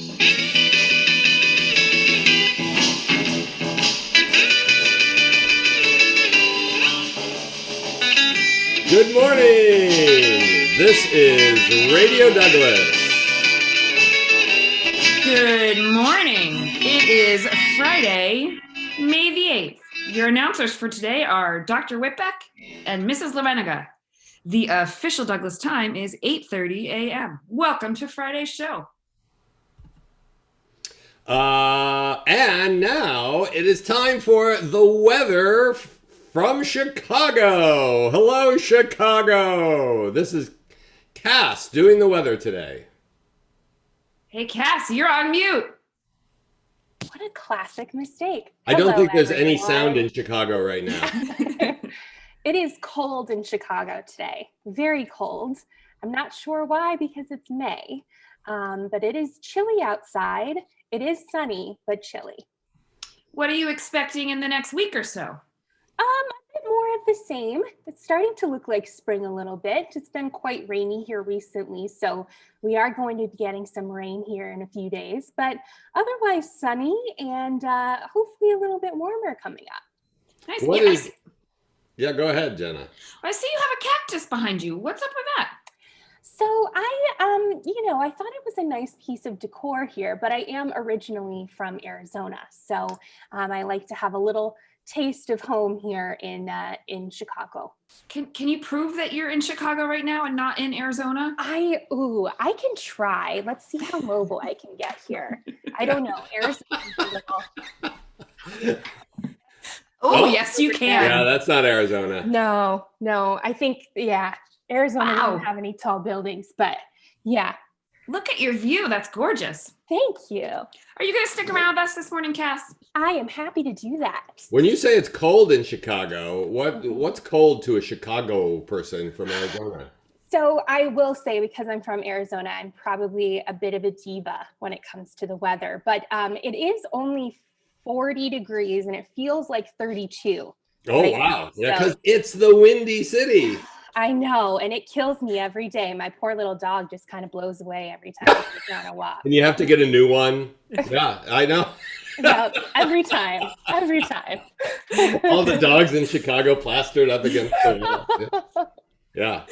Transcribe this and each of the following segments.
Good morning! This is Radio Douglas. Good morning. It is Friday, May the 8th. Your announcers for today are Dr. Whitbeck and Mrs. Lareniga. The official Douglas time is 8:30 a.m. Welcome to Friday's show. And now it is time for the weather from Chicago. Hello, Chicago. This is Cass doing the weather today. Hey, Cass, you're on mute. What a classic mistake. I don't think there's everyone. any sound in Chicago right now. It is cold in Chicago today. Very cold. I'm not sure why because it's May, but it is chilly outside. It is sunny, but chilly. What are you expecting in the next week or so? A bit more of the same. It's starting to look like spring a little bit. It's been quite rainy here recently, so we are going to be getting some rain here in a few days, but otherwise sunny and hopefully a little bit warmer coming up. Nice. Yeah, go ahead, Jenna. I see you have a cactus behind you. What's up with that? So I thought it was a nice piece of decor here, but I am originally from Arizona. So I like to have a little taste of home here in Chicago. Can you prove that you're in Chicago right now and not in Arizona? I can try. Let's see how mobile I can get here. I don't know. Arizona. Oh, yes, you can. Yeah, that's not Arizona. No. I think, Arizona doesn't have any tall buildings, but yeah. Look at your view. That's gorgeous. Thank you. Are you going to stick around with us this morning, Cass? I am happy to do that. When you say it's cold in Chicago, what's cold to a Chicago person from Arizona? So I will say, because I'm from Arizona, I'm probably a bit of a diva when it comes to the weather, but it is only 40 degrees and it feels like 32. Oh, right wow. now. Yeah, So- because it's the Windy City. I know, and it kills me every day. My poor little dog just kind of blows away every time I take her on a walk. And you have to get a new one. Yeah, I know. Yep, every time. All the dogs in Chicago plastered up against the wall. Yeah,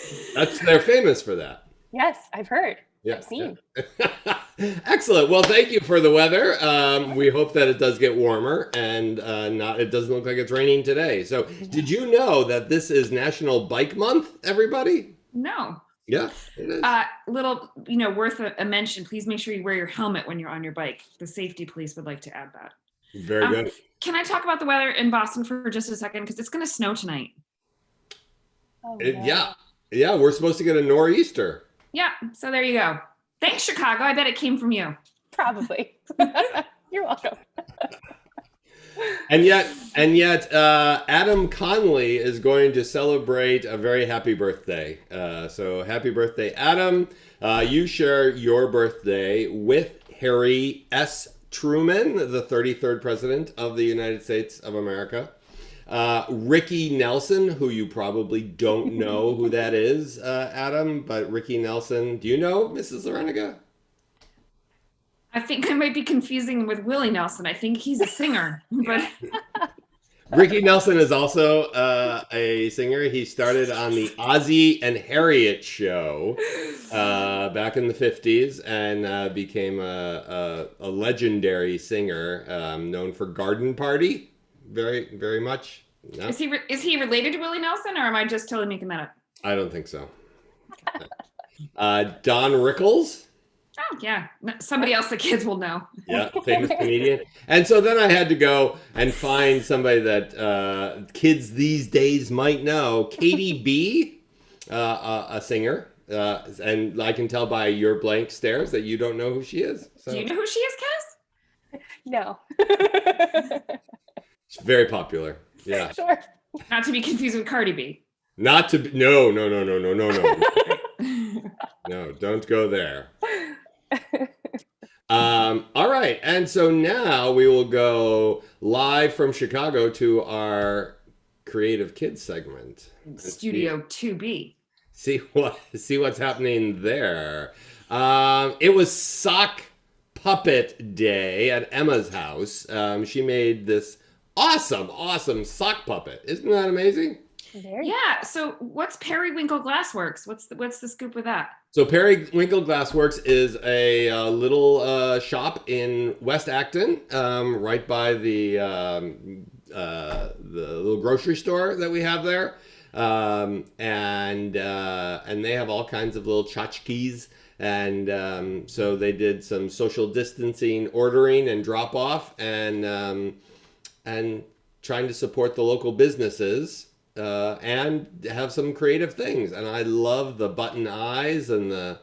they're famous for that. Yes, I've heard. Yeah. I've seen. Yeah. Excellent. Well, thank you for the weather. We hope that it does get warmer and it doesn't look like it's raining today. So did you know that this is National Bike Month, everybody? No. Yeah, it is. Little, worth a mention. Please make sure you wear your helmet when you're on your bike. The safety police would like to add that. Very good. Can I talk about the weather in Boston for just a second? Because it's going to snow tonight. Oh, no. Yeah, we're supposed to get a nor'easter. Yeah, so there you go. Thanks, Chicago. I bet it came from you. Probably. You're welcome. And yet, Adam Conley is going to celebrate a very happy birthday. So happy birthday, Adam. You share your birthday with Harry S. Truman, the 33rd president of the United States of America. Ricky Nelson, who you probably don't know who that is, Adam, but Ricky Nelson, do you know Mrs. Lareniga? I think I might be confusing with Willie Nelson. I think he's a singer. But Ricky Nelson is also a singer. He started on the Ozzie and Harriet show back in the 50s and became a legendary singer known for Garden Party. Very, very much. No? is he related to Willie Nelson, or am I just totally making that up? I don't think so. Don Rickles. Oh, yeah. Somebody else the kids will know. Yeah, famous comedian. And so then I had to go and find somebody that kids these days might know. Katie B, a singer. And I can tell by your blank stares that you don't know who she is. So. Do you know who she is, Cass? No. She's very popular. Yeah. Sure. Not to be confused with Cardi B. Not to be. No. No, don't go there. All right. And so now we will go live from Chicago to our Creative Kids segment. Studio 2B. See what's happening there. It was sock puppet day at Emma's house. She made this awesome sock puppet. Isn't that amazing? Very Yeah. So what's Periwinkle Glassworks? What's the scoop with that? So Periwinkle Glassworks is a little shop in West Acton, right by the little grocery store that we have there, and they have all kinds of little tchotchkes. And so they did some social distancing ordering and drop off, and trying to support the local businesses, and have some creative things. And I love the button eyes and the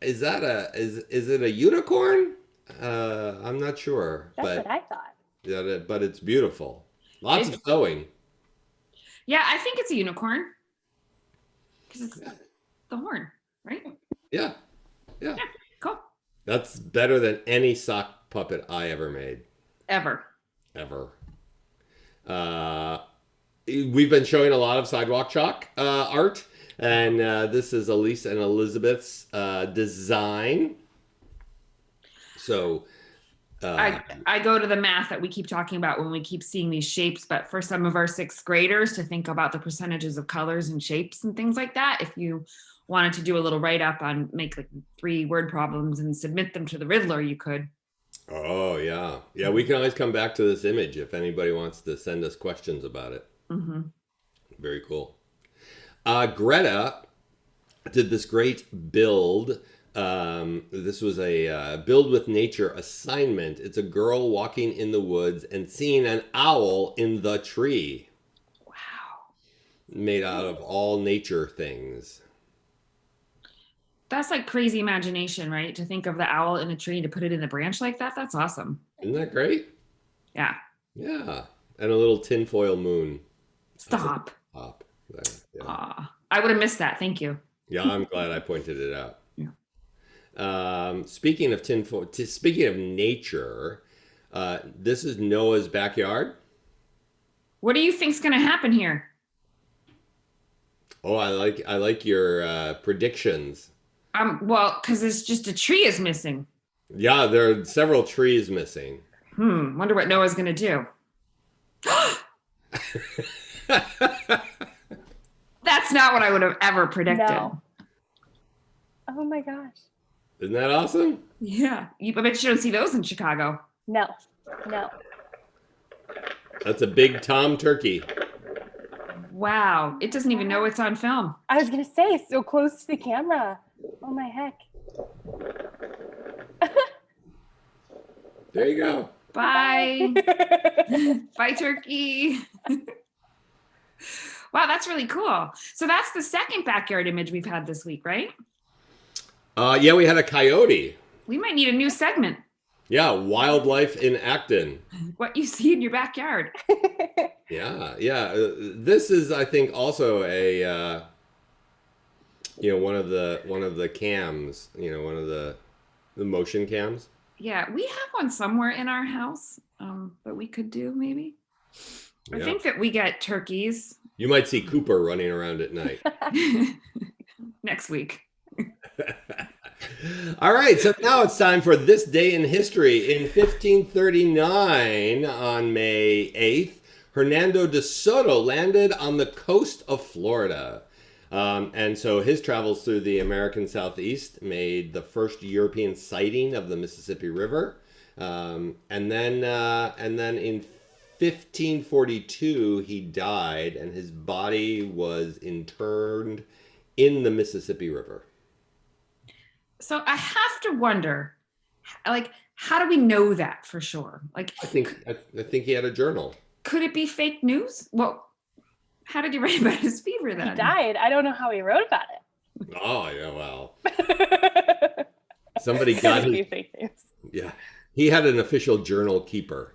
is it a unicorn? I'm not sure, That's but what I thought. but it's beautiful. Lots of sewing. Yeah, I think it's a unicorn because it's the horn, right? Yeah. Cool. That's better than any sock puppet I ever made. Ever. We've been showing a lot of sidewalk chalk art, and this is Elise and Elizabeth's design. So I go to the math that we keep talking about when we keep seeing these shapes, but for some of our sixth graders to think about the percentages of colors and shapes and things like that, if you wanted to do a little write-up on make like 3 word problems and submit them to the Riddler, you could. Oh, yeah. Yeah, we can always come back to this image if anybody wants to send us questions about it. Mm-hmm. Very cool. Greta did this great build. This was a build with nature assignment. It's a girl walking in the woods and seeing an owl in the tree. Wow. Made out of all nature things. That's like crazy imagination, right? To think of the owl in a tree and to put it in the branch like that. That's awesome. Isn't that great? Yeah. Yeah. And a little tinfoil moon. Stop. Top there. Yeah. I would have missed that. Thank you. Yeah, I'm glad I pointed it out. Yeah. Speaking of tinfoil, speaking of nature, this is Noah's backyard. What do you think's going to happen here? Oh, I like your predictions. Well, because it's just a tree is missing. Yeah, there are several trees missing. Wonder what Noah's going to do. That's not what I would have ever predicted. No. Oh my gosh. Isn't that awesome? Yeah. I bet you don't see those in Chicago. No. That's a big Tom turkey. Wow. It doesn't even know it's on film. I was gonna say, so close to the camera. Oh my heck. There you go. Bye. Bye, turkey. Wow, that's really cool. So that's the second backyard image we've had this week, right? Yeah, we had a coyote. We might need a new segment. Yeah, wildlife in Acton. What you see in your backyard. Yeah. This is, I think, also a one of the cams. One of the motion cams. Yeah, we have one somewhere in our house that we could do maybe. I think that we get turkeys. You might see Cooper running around at night. Next week. All right, so now it's time for this day in history. In 1539, on May 8th, Hernando de Soto landed on the coast of Florida. And so his travels through the American Southeast made the first European sighting of the Mississippi River. And then in 1542, he died, and his body was interred in the Mississippi River. So I have to wonder, like, how do we know that for sure? Like, I think he had a journal. Could it be fake news? Well, how did he write about his fever then? He died. I don't know how he wrote about it. Oh yeah, well, somebody got his. Yeah, he had an official journal keeper.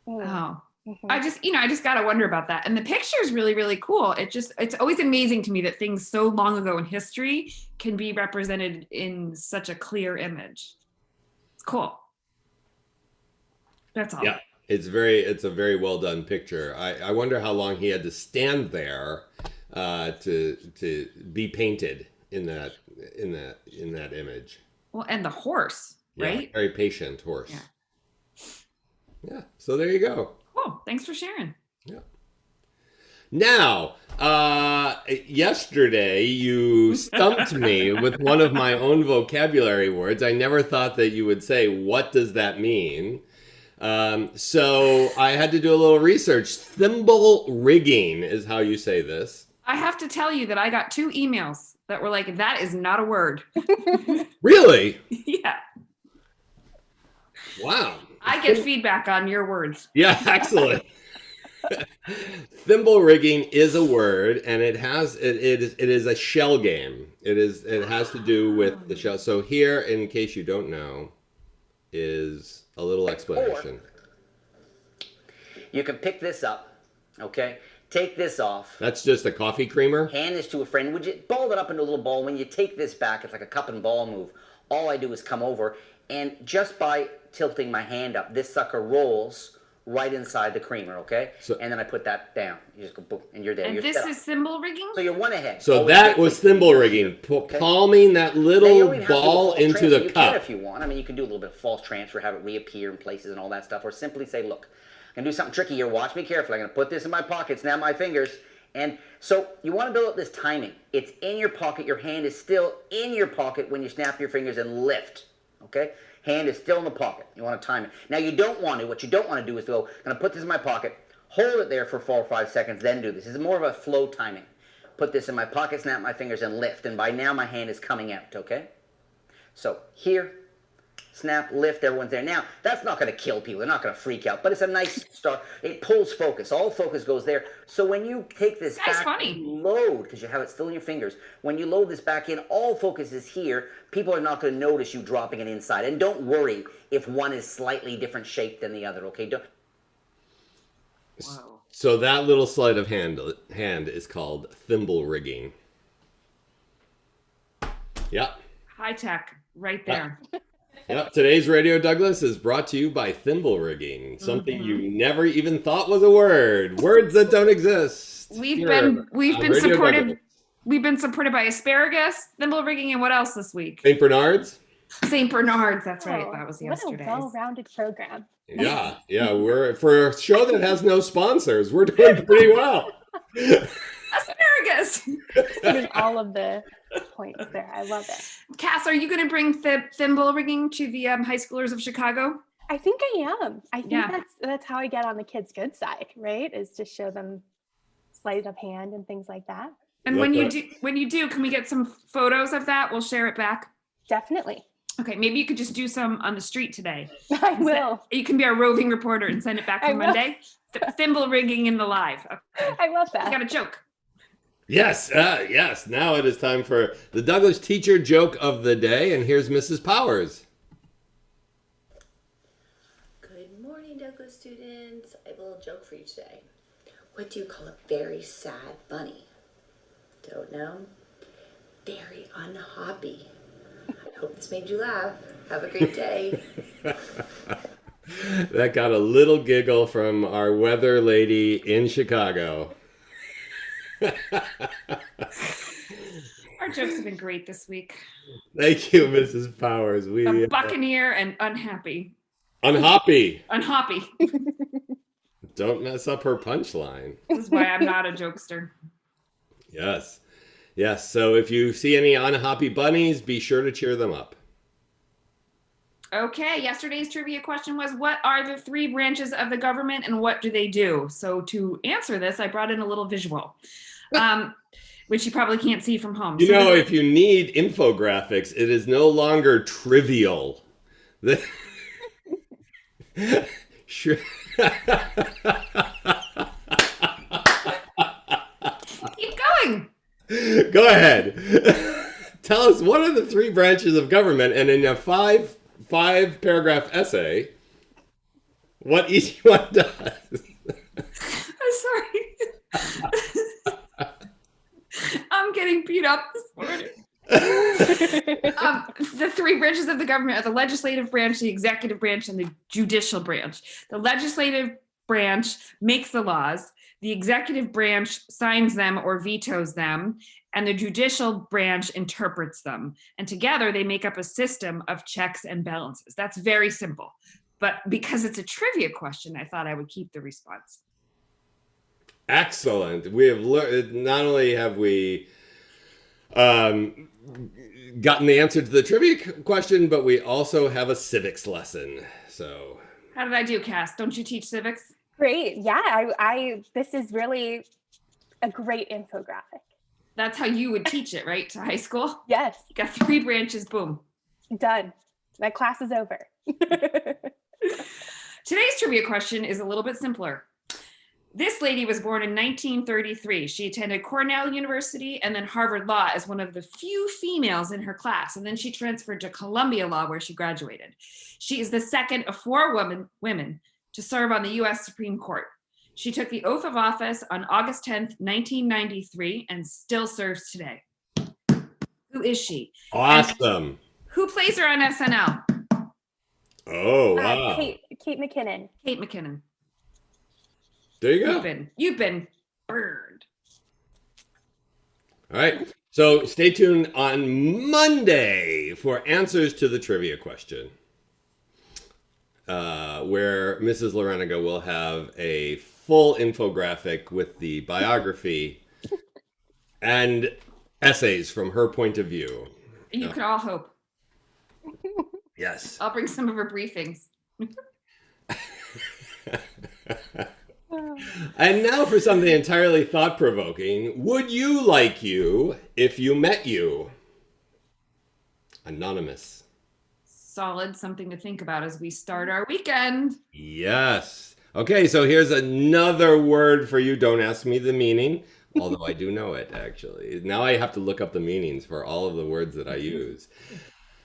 Oh. Mm-hmm. I just gotta wonder about that. And the picture is really, really cool. It's always amazing to me that things so long ago in history can be represented in such a clear image. It's cool. That's all. Yeah, it's a very well done picture. I wonder how long he had to stand there to be painted in that image. Well, and the horse. Yeah, right? very patient horse. Yeah. Yeah. So there you go. Cool. Thanks for sharing. Yeah. Now, yesterday you stumped me with one of my own vocabulary words. I never thought that you would say, "What does that mean?" So I had to do a little research. Thimble rigging is how you say this. I have to tell you that I got 2 emails that were like, that is not a word. Really? Yeah. Wow. I get feedback on your words. Yeah, excellent. Thimble rigging is a word, and it is a shell game. It has to do with the shell. So here, in case you don't know, is a little explanation. You can pick this up, okay? Take this off. That's just a coffee creamer. Hand this to a friend. Would you ball it up into a little ball? When you take this back, it's like a cup and ball move. All I do is come over, and just by tilting my hand up, this sucker rolls right inside the creamer, okay? So, and then I put that down. You just go boom, and you're there. And you're this set up. is thimble rigging? So you're one ahead. so Always that get was quick thimble feet rigging, here, okay? palming that Now, you little don't even have to do ball false into transfer. the You cup. can if you want. I mean, you can do a little bit of false transfer, have it reappear in places and all that stuff, or simply say, look, I'm going to do something tricky here. Watch me carefully. I'm going to put this in my pocket, snap my fingers. And so you want to build up this timing. It's in your pocket. Your hand is still in your pocket when you snap your fingers and lift, okay? Hand is still in the pocket. You want to time it. Now, what you don't want to do is go, I'm going to put this in my pocket, hold it there for 4 or 5 seconds, then do this. This is more of a flow timing. Put this in my pocket, snap my fingers, and lift. And by now, my hand is coming out, okay? So here, snap, lift, everyone's there. Now, that's not going to kill people. They're not going to freak out, but it's a nice start. It pulls focus. All focus goes there. So when you take this back, funny. you load, because you have it still in your fingers. When you load this back in, all focus is here. People are not going to notice you dropping it inside. And don't worry if one is slightly different shape than the other, okay? Whoa. So that little sleight of hand is called thimble rigging. Yeah. High tech right there. Yep. Today's Radio Douglas is brought to you by thimble rigging, something you never even thought was a word. Words that don't exist. We've Here been on Radio supported. Douglas. We've been supported by asparagus, thimble rigging, and what else this week? St. Bernard's. St. Bernard's. That's right. Oh, That was what yesterday's. a well-rounded program. Yeah, we're for a show that has no sponsors. We're doing pretty well. Asparagus. Hitting all of the points there. I love it. Cass, are you going to bring thimble rigging to the high schoolers of Chicago? I think I am. I think Yeah. that's how I get on the kids' good side, right? Is to show them sleight of hand and things like that. And when you do, can we get some photos of that? We'll share it back. Definitely. Okay, maybe you could just do some on the street today. I will. You can be our roving reporter and send it back I for will. Monday. Thimble rigging in the live. Okay. I love I that. got a joke. Yes, yes. Now it is time for the Douglas Teacher Joke of the Day, and here's Mrs. Powers. Good morning, Douglas students. I have a little joke for you today. What do you call a very sad bunny? Don't know? Very unhappy. I hope this made you laugh. Have a great day. That got a little giggle from our weather lady in Chicago. Our jokes have been great this week. Thank you, Mrs. Powers. We A buccaneer and unhappy. unhappy. Unhappy. Don't mess up her punchline. This is why I'm not a jokester. Yes. Yes. So if you see any unhappy bunnies, be sure to cheer them up. Okay, yesterday's trivia question was, what are the 3 branches of the government and what do they do? So to answer this, I brought in a little visual, which you probably can't see from home. You So know, if you need infographics, it is no longer trivial. Sure. keep going. Go ahead. Tell us, what are the 3 branches of government, and in a five paragraph essay, what each one does. I'm sorry. I'm getting beat up this morning. The 3 branches of the government are the legislative branch, the executive branch, and the judicial branch. The legislative branch makes the laws. The executive branch signs them or vetoes them, and the judicial branch interprets them. And together they make up a system of checks and balances. That's very simple. But because it's a trivia question, I thought I would keep the response. Excellent. We have learned, not only have we gotten the answer to the trivia question, but we also have a civics lesson. So How did I do, Cass? Don't you teach civics? Great. Yeah, I this is really a great infographic. That's how you would teach it, right? To high school? Yes, You got 3 branches, boom. done. My class is over. Today's trivia question is a little bit simpler. This lady was born in 1933. She attended Cornell University and then Harvard Law as one of the few females in her class. And then she transferred to Columbia Law, where she graduated. She is the second of 4 women to serve on the US Supreme Court. She took the oath of office on August 10th, 1993, and still serves today. Who is she? awesome. And who plays her on SNL? Oh, wow. Kate McKinnon. Kate McKinnon. There you go. You've been burned. All right. So stay tuned on Monday for answers to the trivia question, where Mrs. Lareniga will have a full infographic with the biography and essays from her point of view. You could all hope. Yes. I'll bring some of her briefings. And now for something entirely thought-provoking. Would you like you if you met you? Anonymous. Solid, something to think about as we start our weekend. Yes. Okay, so here's another word for you. Don't ask me the meaning, although I do know it, actually. Now I have to look up the meanings for all of the words that I use.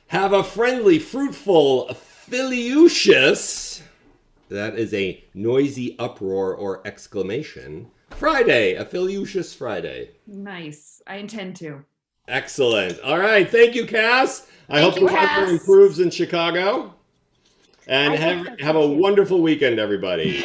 Have a friendly, fruitful, filiucious, that is a noisy uproar or exclamation, Friday, a filiucious Friday. Nice. I intend to. Excellent. All right. Thank you, Cass. I hope the weather Cass. improves in Chicago. And I hope so have a too. wonderful weekend, everybody.